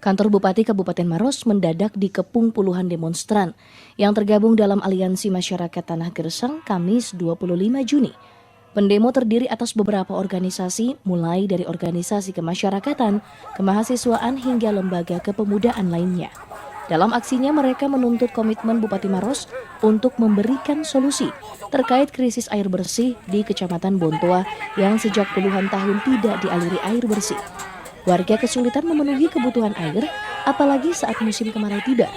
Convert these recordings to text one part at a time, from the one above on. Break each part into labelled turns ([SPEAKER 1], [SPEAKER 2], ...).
[SPEAKER 1] Kantor Bupati Kabupaten Maros mendadak dikepung puluhan demonstran yang tergabung dalam Aliansi Masyarakat Tanah Gersang Kamis 25 Juni. Pendemo terdiri atas beberapa organisasi, mulai dari organisasi kemasyarakatan, kemahasiswaan hingga lembaga kepemudaan lainnya. Dalam aksinya mereka menuntut komitmen Bupati Maros untuk memberikan solusi terkait krisis air bersih di Kecamatan Bontoa yang sejak puluhan tahun tidak dialiri air bersih. Warga kesulitan memenuhi kebutuhan air, apalagi saat musim kemarau tiba.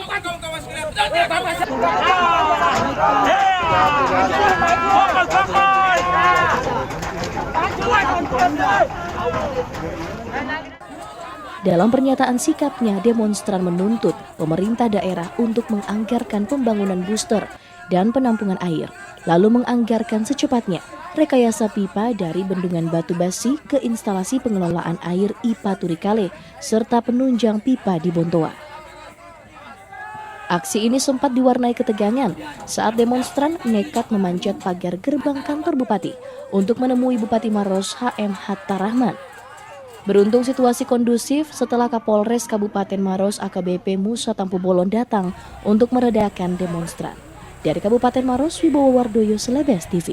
[SPEAKER 1] Dalam pernyataan sikapnya, demonstran menuntut pemerintah daerah untuk menganggarkan pembangunan booster dan penampungan air, lalu menganggarkan secepatnya rekayasa pipa dari Bendungan Batu Basi ke instalasi pengelolaan air IPA Turikale, serta penunjang pipa di Bontoa. Aksi ini sempat diwarnai ketegangan saat demonstran nekat memanjat pagar gerbang kantor Bupati untuk menemui Bupati Maros HM Hatta Rahman. Beruntung situasi kondusif setelah Kapolres Kabupaten Maros AKBP Musa Tampu Bolon datang untuk meredakan demonstran. Dari Kabupaten Maros, Wibowo Wardoyo, Selebes TV.